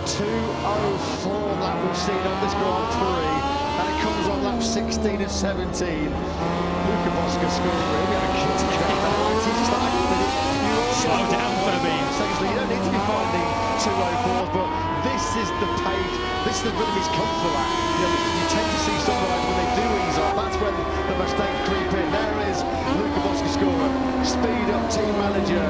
2:04 lap we've seen on this Grand Prix, and it comes on lap 16 of 17. Luca Bosca scoring really a kick to get slow down for me. You don't need to be finding 2:04s, but this is the pace, this is the rhythm he's come for at. You tend to see some riders when they do ease off, that's when the mistakes creep in. There is Luca Bosca scorer, speed up team manager.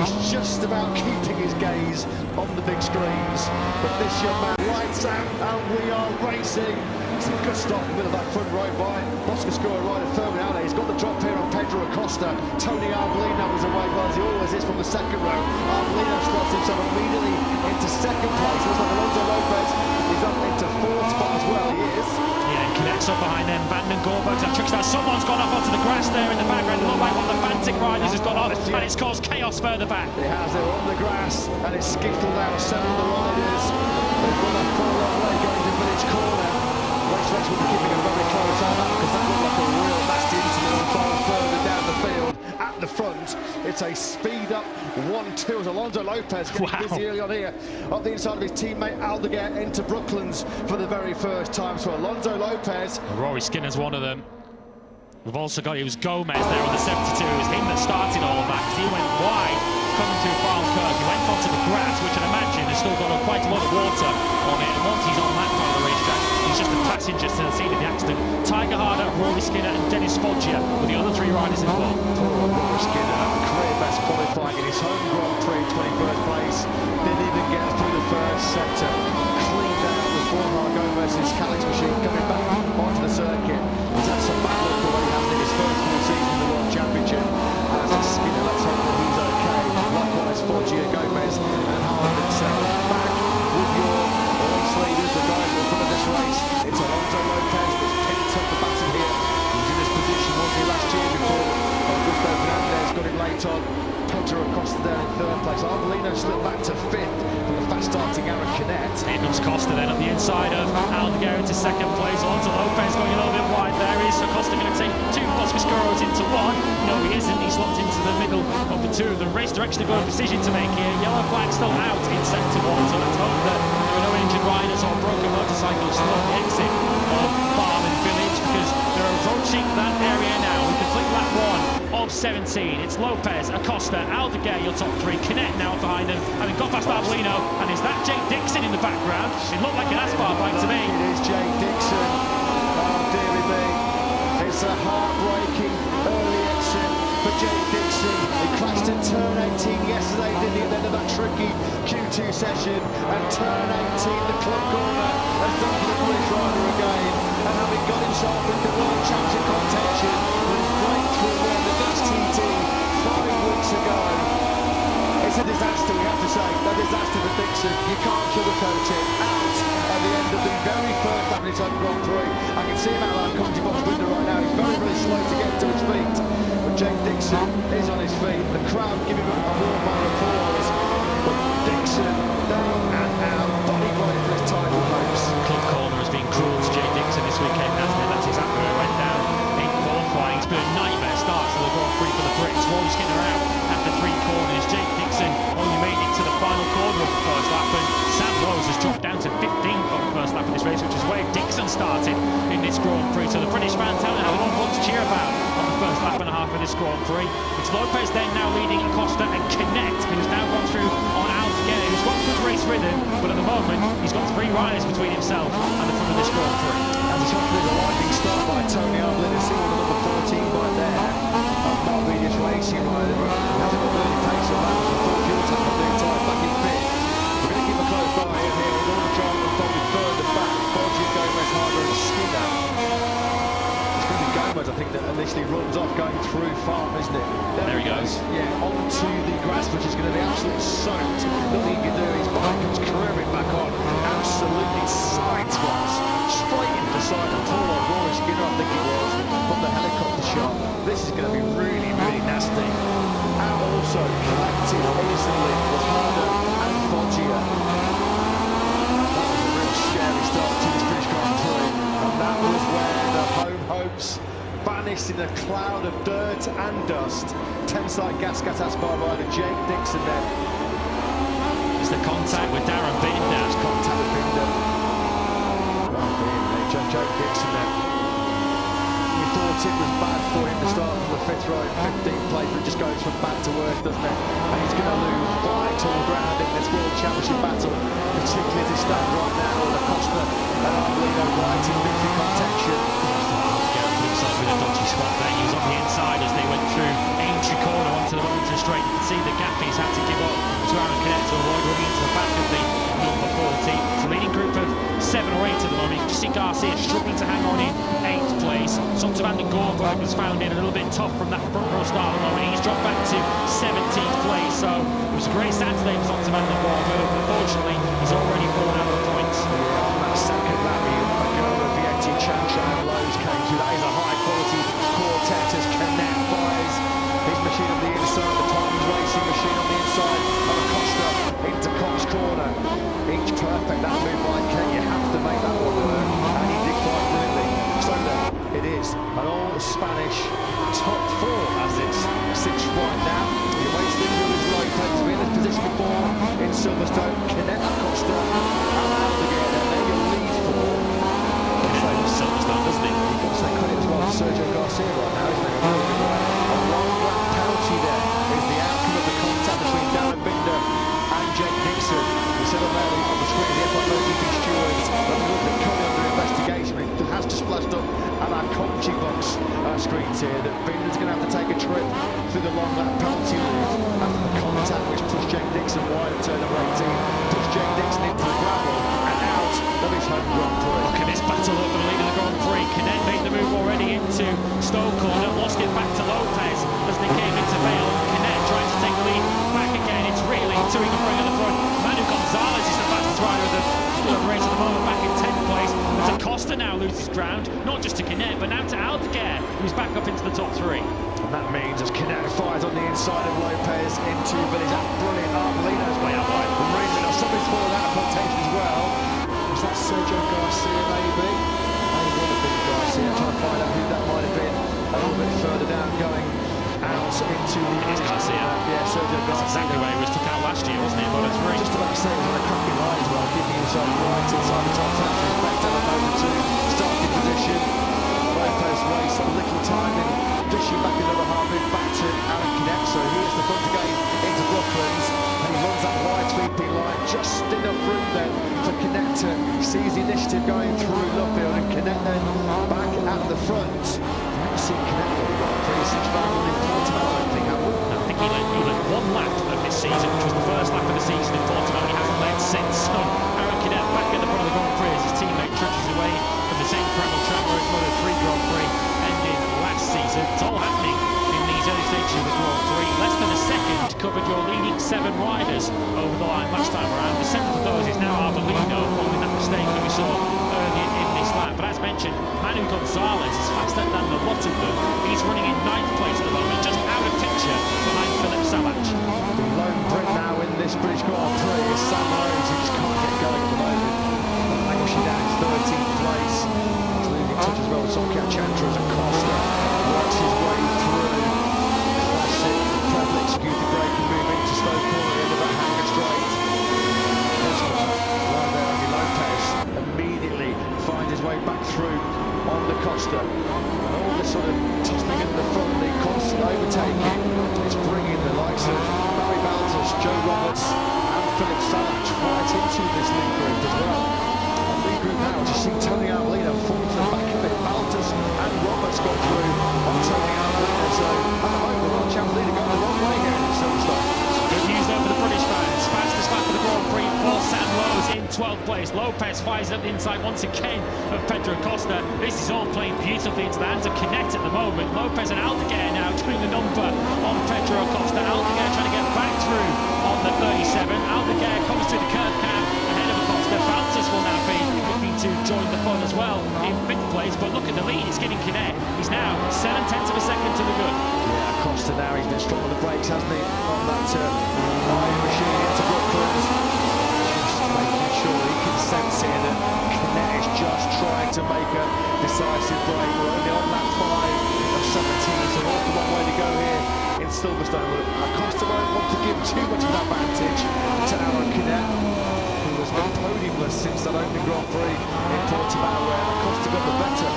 He's just about keeping his gaze on the big screens. But this young man lights out, and we are racing. It's a good stop in the middle of that front right by. Bosca scorer right at firmly out there. He's got the drop here on Pedro Acosta. Tony Arbolino was away, well as he always is from the second row. Arbolino slots himself immediately into second place. Looks like Alonso Lopez is up into fourth spot as well. He is. Yeah, and connects up behind them. Van den Gorberg, that tricks that. Someone's gone up onto the grass there in the background. It looked like one of the Fantic riders has gone off, and it's caused chaos further back. It has. They're on the grass, and it's skittled out several of the riders. They've got that full long way going to Village Corner. Race will be keeping a very close eye on that, because that looked like a real nasty incident far further down the field. At the front, it's a speed up 1-2 as Alonso Lopez getting busy early on here. Up the inside of his teammate Aldeguer into Brooklands for the very first time. So Alonso Lopez. Rory Skinner's one of them. We've also got, it was Gomez there on the 72. It was him that started all of that. He went wide, coming through Farm Kirk. He went onto the grass, which I'd imagine has still got quite a lot of water on it. And once he's on that part of the racetrack, he's just a passenger to the scene of the accident. Tiger Harder, Rory Skinner and Dennis Foggia were the other three riders involved. Rory Skinner, career best qualifying in his home Grand Prix, 21st place. Didn't even get through the first sector. Cleaned out with Borja Gomez's Calix machine coming back onto the circuit. He's had some bad luck the way he has in his first full season in the World Championship. As is Skinner, let's hope that he's okay. Likewise, Foggia, Gomez and Howard himself. Back with your race leaders, the guys in front of this race. It's Alonso Lopez that's picked up the baton here. He was in this position, wasn't he, last year before Augusto Fernandez got him late on. Pedro Acosta there in third place. Arbolino slipped back to fifth from the fast-starting Aaron Canet. Here comes Costa then up the inside of Aldeguer into second place. Alonso Lopez going a little bit wide there. Is Acosta going to take two Bosca scorers into one? No, he isn't. He's locked into the middle of the two. The race direction have got a decision to make here. Yellow flag still out in sector one, so let's hope that there are no injured riders or broken motorcycles still on the exit of Farm and Village, because they're approaching that area now. We complete lap 1 of 17. It's Lopez, Acosta, Aldeguer, your top three. Canet now behind them, having got past Arbolino. And is that Jake Dixon in the background? It looked like an Aspar bike to me. It is Jake Dixon. Oh, dearie me. It's a heartbreaking early exit for Jake Dixon. He crashed at turn 18 yesterday, didn't he, at the end of that tricky Q2 session. And turn 18, the club corner, has done for the British rider again. And having got himself into World Championship contention with his breakthrough win the Dutch TT 5 weeks ago. It's a disaster, we have to say. A disaster for Dixon. You can't sugarcoat it. Out at the end of the very first lap in his own Grand Prix. I can see him out like Conti Box window right now. He's very, very slow to get to his feet. But Jake Dixon is on his feet. The crowd give him a warm round of applause. But Dixon, down and out, body blow for his title hopes. Club corner has been cruel to Jake Dixon this weekend, hasn't it? That's exactly where it went down in qualifying. It's been a nightmare start to the Grand Prix for the Brits. Rory Skinner out after 3 corners. Jake Dixon only made it to the final corner of the first lap, and Sam Rose has dropped down to 15th on the first lap of this race, which is where Dixon started in this Grand Prix. So the British fans have an awful lot to cheer about on the first lap and a half of this Grand Prix. It's Lopez then now leading Acosta and Canet, who's now gone through on Aldeguer, who's got good race rhythm, but at the moment he's got 3 riders between himself and the front of this Grand Prix. As a shot with a lightning start by Tony Arbolino, single to number 14 by there. Marvelius racing rider, hasn't got really pace on that. The full fuel tank on the entire back in fifth. We're going to keep a close eye in here with all the drivers unfolded further back. Foggia, Gomez, Harder and Skinner. It's going to be Gomez, I think, that initially runs off going through Farm, isn't it? There he goes. Yeah, onto the grass, which is going to be absolutely soaked. Nothing he can do. His bike comes careering back on. Absolutely sideswipes straight into the side of poor old Rory Skinner, I think it was, from the helicopter shot. This is going to be really, really nasty. And also collected instantly with Harder and Foggia. That was a real scary start to this British Grand Prix. And that was where the home hopes vanished in a cloud of dirt and dust. Tenside Gascat Aspar rider Jake Dixon then. It's the contact with Darren Binder. it was bad for him to start from the 5th row, 15th place, but it just goes from bad to worse, doesn't it? And he's going to lose vital ground in this World Championship battle, particularly as it stands right now with Acosta and Arbolino right in victory contention. Looks like with a dodgy spot there. He was on the inside as they went through Aintree corner onto the Wellington straight. You can see the gap he's had to give up to Aaron Canet to avoid running into the back of the number 40. It's a leading group of 7 or 8 at the moment. You can see Garcia struggling to hang on in 8th place. Sonta van den Gorberg was found in a little bit tough from that front row start at the moment. He's dropped back to 17th place. So it was a great Saturday for Sonta van den Gorberg. Unfortunately, he's already fallen out of the points. Yeah, on that second lap, Vietti, Chantra and Lopez came through. That is a high-quality quartet as Canet fires his machine on the inside, the Titans racing machine on the inside of Acosta into Copse corner. Each perfect, that move by Ken, you have to make that one work, and he did quite brilliantly. So then, it is an all-Spanish top 4 as it sits right now. He awaits the Duel Lopez, been in this position before in Silverstone. Canet, Acosta, and Aldeguer, they're your lead 4. Silverstone, doesn't it? You've got to say credit as well to Sergio Garcia right now, isn't it? A long-lap penalty there is the outcome of the contact between Darren Binder and Jake Dixon. We said on the screen, the MotoGP stewards, that they will be coming under investigation. It has just flashed up at our commentary box screens here that Binder's going to have to take a trip through the long-lap penalty route after the contact which pushed Jake Dixon wide of turn number 18, pushed Jake Dixon into the gravel and out of his home Grand Prix. Look at this battle up for the lead of the Grand Prix. Canet made the move already into Stowe corner, lost it back to Lopez as they came into Vale. Canet trying to take the lead back again. It's really toing and froing at the front. Manu Gonzalez is the fastest rider of the race at the moment, back in 10th place. But Acosta now loses ground, not just to Canet, but now to Aldeguer, who's back up into the top 3. And that means as Canet fires on the inside of Lopez into Billy's brilliant Arbolino's way out wide from Raymond. Now somebody's fallen out of contention as well. Is that Sergio Garcia maybe? Maybe would have been Garcia. Trying to find out who that might have been a little bit further down, going out into the... It is Garcia. Yeah, Sergio Garcia. That's exactly where he was took out last year, wasn't it? Moto3. Just about to say it was on a cracking line as well, keeping himself right inside the top 10. Respect to the Moto2 starting position. Lopez wastes a little time in dishing back another half in back to Aaron Canet. So here's the front again into Brooklands. And he runs that wide sweeping line, just enough room then for Canet to seize the initiative going through Luffield, and Canet then back at the front. I haven't seen Canet really well pretty since back in Portimao, I don't think, have we? I think he led 1 lap of this season, which was the first lap of the season in Portimao. He hasn't led since. So Aaron Canet back at the front of the Grand Prix as his teammate trudges away from the same gravel track where his Moto3 Grand Prix ended last season. It's all happening in these early stages of the Grand Prix. Less than a second covered your leading 7 riders over the line last time around. The 7th of those is now Arbolino, following that mistake that we saw earlier in this lap. But as mentioned, Manu Gonzalez is faster than the lot of them. He's running in 9th place at the moment, just out of picture behind Philip Savage. The lone Brit now in this British Grand Prix is Sam Rhodes, who just can't get going at the moment. Languishing down in 13th place. He's losing touch as well with Somkiat Chantra as Acosta works his way through. Classic, perfectly executed break and move into Stowe corner into that hanger straight. This one, right there, Andy Lopez immediately finds his way back through on the Costa. And all this sort of tussling in the front, the constant overtaking, is bringing the likes of Barry Baltus, Joe Roberts and Philip Savage right into this lead group as well. And lead group now, just see Tony Arbolino fall to the back of it. Baltus and Roberts got through on Tony Arbolino. So at the moment, the World Champions League going the wrong way here in Silverstone. Good news though for the British fans. Fastest lap of the Grand Prix for Sam Rose in 12th place. Lopez fires up the inside once again of Pedro Acosta. This is all playing beautifully into the hands of Canet at the moment. Lopez and Aldeguer now doing the number on Pedro Acosta. Aldeguer trying to get back through on the 37. Aldeguer comes through the curb cam ahead of Acosta. Baltus will now be looking to join the fun as well in 5th place. But look at the lead, it's getting Canet. He's now 7/10 of a second to the good. Yeah, Acosta now, he's been strong on the brakes, hasn't he, on that iron machine into Brooklands. Just making sure he can sense here that Canet is just trying to make a decisive break. We're only on lap 5 of 17, so an awful long way to go here in Silverstone. Acosta won't want to give too much of that advantage to Aaron Canet, who was Acosta been podiumless since that opening Grand Prix in Portimao, where Acosta got the better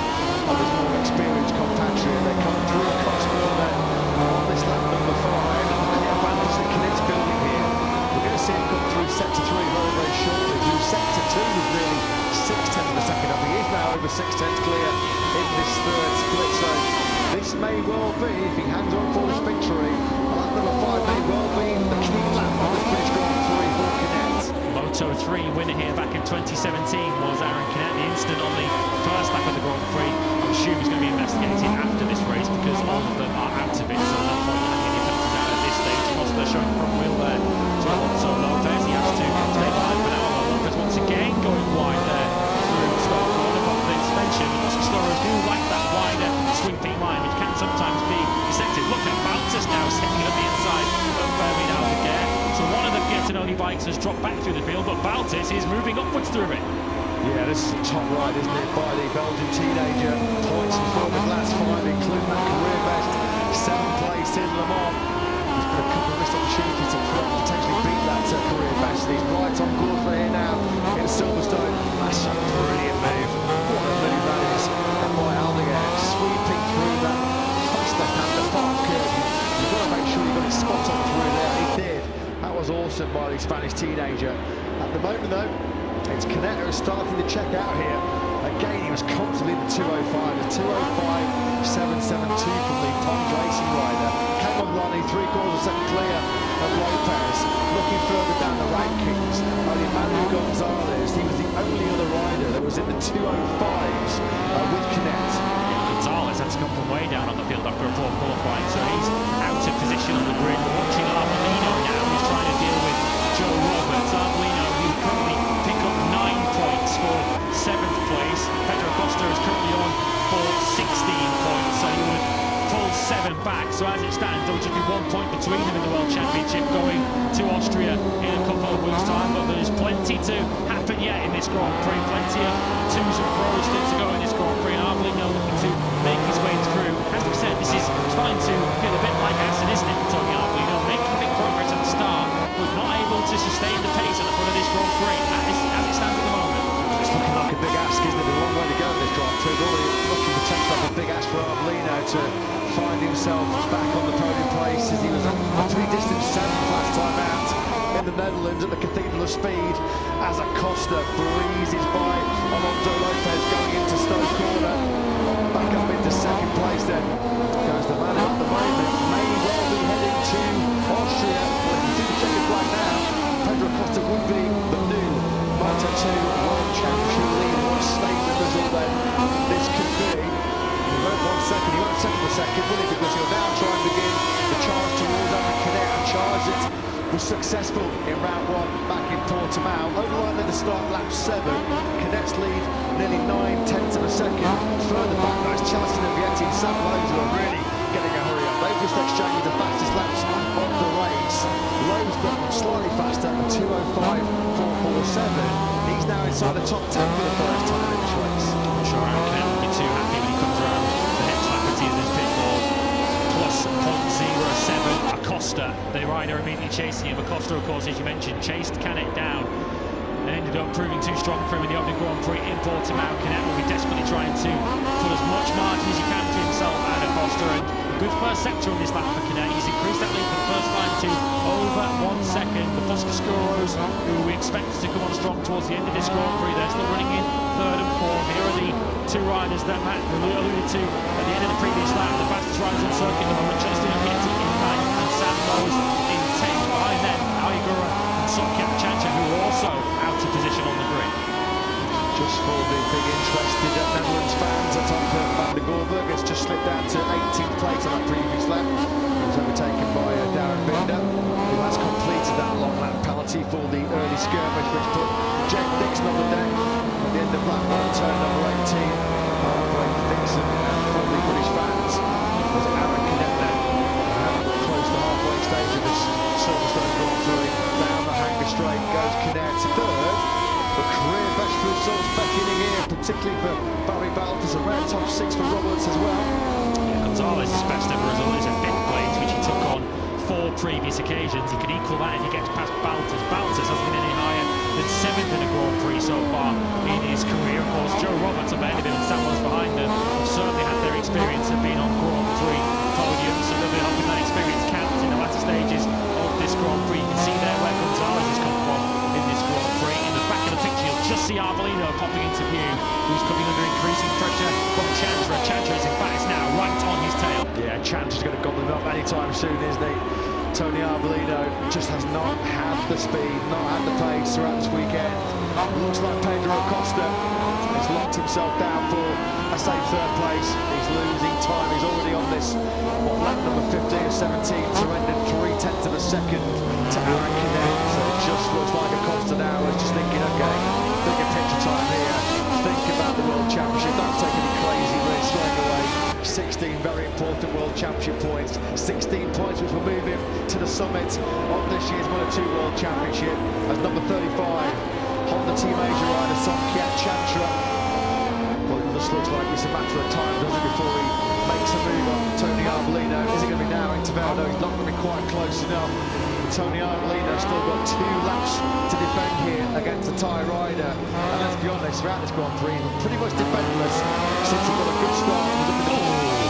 of his more experienced compatriot. They come through Copse on this lap number 5, and the clear advantage that Knet's building here. We're going to see him come through sector 3 very, very shortly. Through sector 2 was nearly 6/10 of a second up. He is now over 6/10 clear in this third split, so this may well be, if he hangs on for this victory, lap number 5 may well be the key lap on this British Grand Prix for Knet. Moto3 winner here back in 2017 was Aaron Knet. The incident on the first lap of the Grand Prix, I'm assuming is going to be investigated after this race because all of them are out of it, so no point in having any penalties out at this stage. Costa showing front wheel there to Alonso Lopez. He has to take line for now. Lopez once again going wide there through Stowe corner, but the suspension. The Musketeers do like that wider swing peak line, which can sometimes be deceptive. Look at Becketts now setting it on the inside of Aldeguer. So one of the Fiat bikes has dropped back through the field, but Becketts is moving upwards through it. Yeah, this is a top ride, isn't it, by the Belgian teenager. Points for the last 5, including that career best 7th place in Le Mans. He's got a couple of missed opportunities to potentially beat that career best. He's right on course for here now in Silverstone. That's a brilliant move. What a move that is. And by Aldeguer, sweeping through that fast left-hand apart curve. You've got to make sure you've got it spot on through there. He did. That was awesome by the Spanish teenager. At the moment, though, it's Knet who is starting to check out here. Again, he was comfortably in the 205. The 205.772 from the Pond Racing rider. Came on line 3/4 of a second clear of Lopez. Looking further down the rankings, only Manuel Gonzalez, he was the only other rider that was in the 205s with Knet. Gonzalez had to come from way down on the field after a poor qualifying, so he's out of position on the grid. We're watching Arbolino now, who's trying to deal with Joe Roberts. Arbolino, who currently pick up 9 points for 7th place. Pedro Acosta is currently on for 16 points, so he would pull 7 back. So as it stands, there will just be 1 point between them in the World Championship going to Austria in a couple of weeks' time. But there's plenty to happen yet in this Grand Prix. Plenty of twos and fro's still to go in this Grand Prix. And Arbolino looking to make his way through. As we said, this is starting to feel a bit like acid, isn't it, for Tony Arbolino? Making big progress at the start, but not able to sustain the pace at the front of this Grand Prix as it stands at the moment. It's looking like a big ask, isn't it? There's a long way to go in this Grand Prix. Already looking potentially like a big ask for Arbolino to find himself back on the podium place, as he was up to be distant 7th last time out in the Netherlands at the Cathedral of Speed, as Acosta breezes by Alonso Lopez going into Stowe corner. Back up into 2nd place then goes the man at the moment. May well be heading to Austria. Well, if you do the checkered flag now, Pedro Acosta would be the new Moto2 World Championship leader. What a statement result then this could be. He won't 1 second, he won't second for second, will he? Because he'll now try and begin the charge towards Aaron Knet, and charge it was successful in round 1 back in Portimao. Overline at the start, lap 7. Knet's lead nearly 9/10 of a second. Further back, those Chelsea and Becketts and Sam Lowe's are really getting a hurry up. They've just exchanged the fastest laps of the race. Lowe's done slightly faster at 2:05.447. He's now inside the top 10 for the first time in this race. I'm sure Aaron Knet will be too happy when he comes around the next lap and sees this pit wall. Plus 0.07. Acosta, the rider immediately chasing him. Acosta, of course, as you mentioned, chased Knet down and ended up proving too strong for him in the opening Grand Prix in Portimao. Knet will be desperately trying to put as much margin as he can to himself out of Acosta, and good first sector on this lap for Knet. He's increased that lead for the first time to over 1 second. The Musketeers, who we expect to come on strong towards the end of this Grand Prix, they're still running in 3rd and 4th. Here are the 2 riders that Matt alluded to at the end of the previous lap. The fastest riders on circuit at the moment, Chantra and Lopez in 9th, and Sam Lowe's in 10th. Behind them, Maggotts and Somkiat Chantra, who are also out of position on the grid. Just for the big interested Netherlands fans, at top of Van der Gorberg has just slipped down to 18th place on that previous lap. He was overtaken by Darren Binder, who has completed that long lap penalty for the early skirmish, which put Jake Dixon on the deck at the end of lap 1, turn number 18. Brave Dixon, for the British fans, was Aaron Knet then. Close to halfway stage of this Silverstone Grand Prix. Down the hanger straight goes Knet, 3rd. The career best results beckoning here, particularly for Barry Baltus, a rare top 6 for Roberts as well. Yeah, Gonzalez's best ever result is a 5th place, which he took on 4 previous occasions. He can equal that if he gets past Baltus. Baltus hasn't been any higher than 7th in a Grand Prix so far in his career. Of course, Joe Roberts up ahead of him and Samuels behind them have certainly had their experience of being on Grand Prix podiums, so they'll be hoping that experience counts in the latter stages of this Grand Prix. You can see there where Gonzalez has come from in this Grand Prix. In the back of the picture, you'll just see Arbolino popping into view, who's coming under increasing pressure from Chantra. Chantra is in fact now right on his tail. Yeah, Chantra's going to gobble him up anytime soon, isn't he? Tony Arbolino just has not had the speed, not had the pace throughout this weekend. Looks like Pedro Acosta has locked himself down for a safe third place. He's losing time. He's already on this, lap number 15 or 17, surrendered 3/10 of a second to Aaron Canet. So it just looks like Acosta now is just thinking, okay, bigger picture time here. Think about the World Championship. Don't take any crazy risks straight away. 16 very important World Championship points. 16 points which will move him to the summit of this year's Moto2 World Championship as number 35, Honda Team Asia rider Somkiat Chantra. Well, it just looks like it's a matter of time, doesn't it, before he makes a move on Tony Arbolino. Is it going to be now into Valdo? He's not going to be quite close enough. Tony Arbolino still got 2 laps to defend here against the Thai rider. And let's be honest, throughout this Grand Prix, he's pretty much defenseless since he got a good start. He was up in the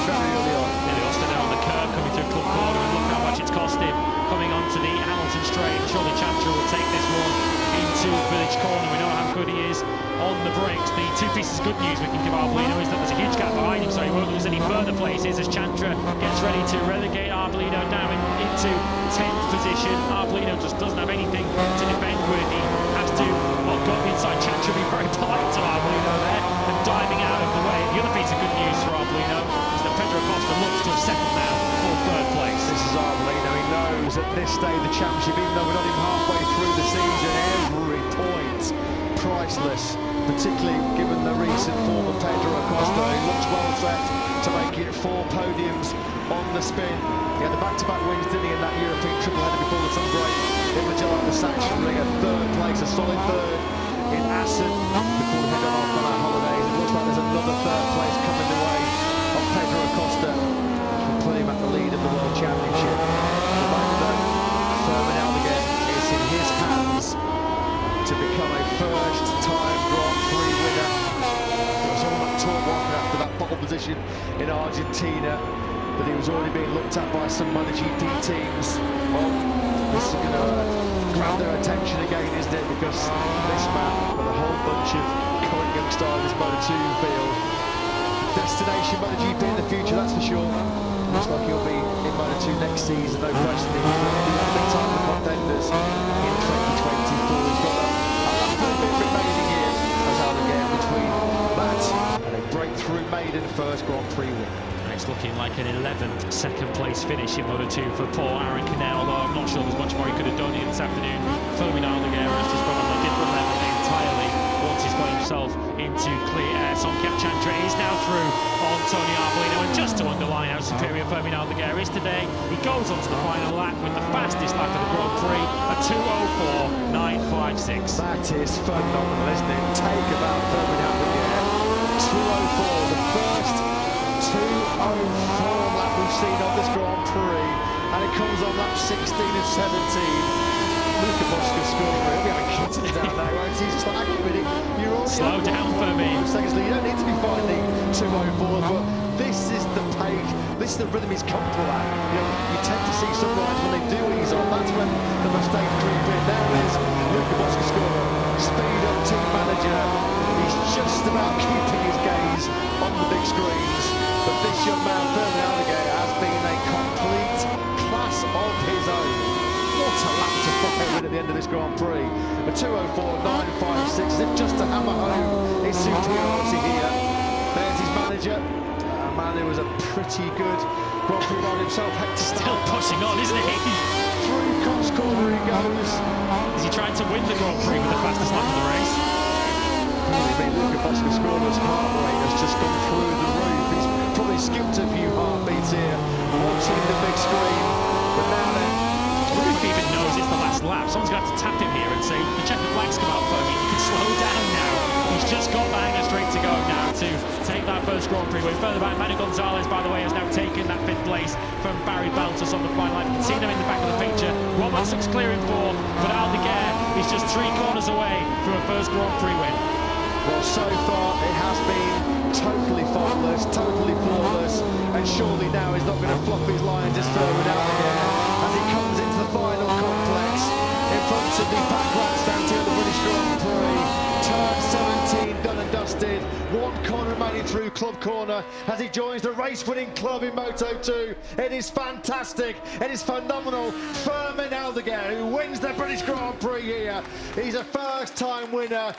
very early on. Nearly lost it now on the curve, coming through Club Corner, and look how much it's cost him coming onto the Hamilton straight. Surely Chantra will take this one into Village Corner. We know how good he is on the brakes. The 2 pieces of good news we can give Arbolino is that there's a huge gap behind him, so he won't lose any further places as Chantra gets ready to relegate Arbolino down into 10th position. Arbolino just doesn't have anything to defend with. He has to, go inside. Chantra being very polite to Arbolino there and diving out of the way. The other piece of good news for Arbolino is that Pedro Acosta looks to have settled now for 3rd place. This is Arbolino. He knows at this stage of the championship, even though we're not even halfway through the season, every point priceless, particularly given the recent form of Pedro Acosta. He looks well set to make it 4 podiums on the spin. He had the back-to-back wins, didn't he, in that European triple header before with some great image of the Saxon ring. A 3rd place, a solid 3rd in Assen before we head off on our holidays. It looks like there's another 3rd place coming the way of Pedro Acosta, which will put him at the lead of the World Championship. At the moment, though, Fermin Aldeguer is in his hands to become a first-time Grand Prix winner. It was all that talk, wasn't it, after that pole position in Argentina, that he was already being looked at by some MotoGP teams. Well, this is going to grab their attention again, isn't it? Because this man, with a whole bunch of current young stars in this Moto2 field, destination MotoGP in the future, that's for sure. Looks like he'll be in Moto2 next season, no question. He'll be a big time for contenders in 2024. He's got a little bit remaining here as Aldeguer between that and a breakthrough maiden first Grand Prix win. It's looking like an 11th second place finish in Moto2 for poor Aaron Canet, although I'm not sure there's much more he could have done here this afternoon. Fermin Aldeguer has just gone on a different level entirely once he's got himself into clear air. Somkiat Chantra is now through on Tony Arbolino, and just to underline how superior Fermin Aldeguer is today, he goes on to the final lap with the fastest lap of the Grand Prix, a 2:04.956. That is phenomenal, isn't it? Take about Fermin Aldeguer. 2:04, the first 2:04 lap we've seen on this Grand Prix, and it comes on lap 16 and 17. Luca Bosca's scoring. He'll be having kittens down there, won't he? He's just like, hang on a minute, you're all slow down for me. Seconds, you don't need to be finding 2:04s, but this is the pace, this is the rhythm he's comfortable at. You tend to see some riders when they do ease on, that's when the mistakes creep in. There is Luca Bosca's scorer, speed up team manager. He's just about keeping his gaze on the big screens. But this young man, Fermin Aldeguer, has been a complete class of his own. What a lap to follow at the end of this Grand Prix. A 2:04.956, as if just to hammer home his superiority here. There's his manager, a man who was a pretty good Grand Prix rider himself. Still pushing on, isn't he? Through Copse corner he goes. Is he trying to win the Grand Prix with the fastest lap of the race? Luca Bosca's scorer's heart rate has just gone through the roof. He's probably skipped a few heartbeats here, watching the big screen. But now then, I wonder if he even knows it's the last lap. Someone's going to have to tap him here and say, the checkered flags come out for me. You can slow down now. He's just got Banger straight to go now to take that first Grand Prix win. Further back, Manu Gonzalez, by the way, has now taken that 5th place from Barry Baltus on the final line. You can see them in the back of the picture. Roberts looks clear in 4th, but Aldeguer He's just 3 corners away from a first Grand Prix win. Well, so far it has been totally faultless, totally flawless, and surely now he's not going to flop his line just further out again as he comes into the final complex in front of the back grandstand to the British Grand Prix. Turn 17 done and dusted, 1 corner remaining through Club Corner as he joins the race-winning club in Moto2. It is fantastic, it is phenomenal. Fermin Aldeguer, who wins the British Grand Prix here. He's a first-time winner.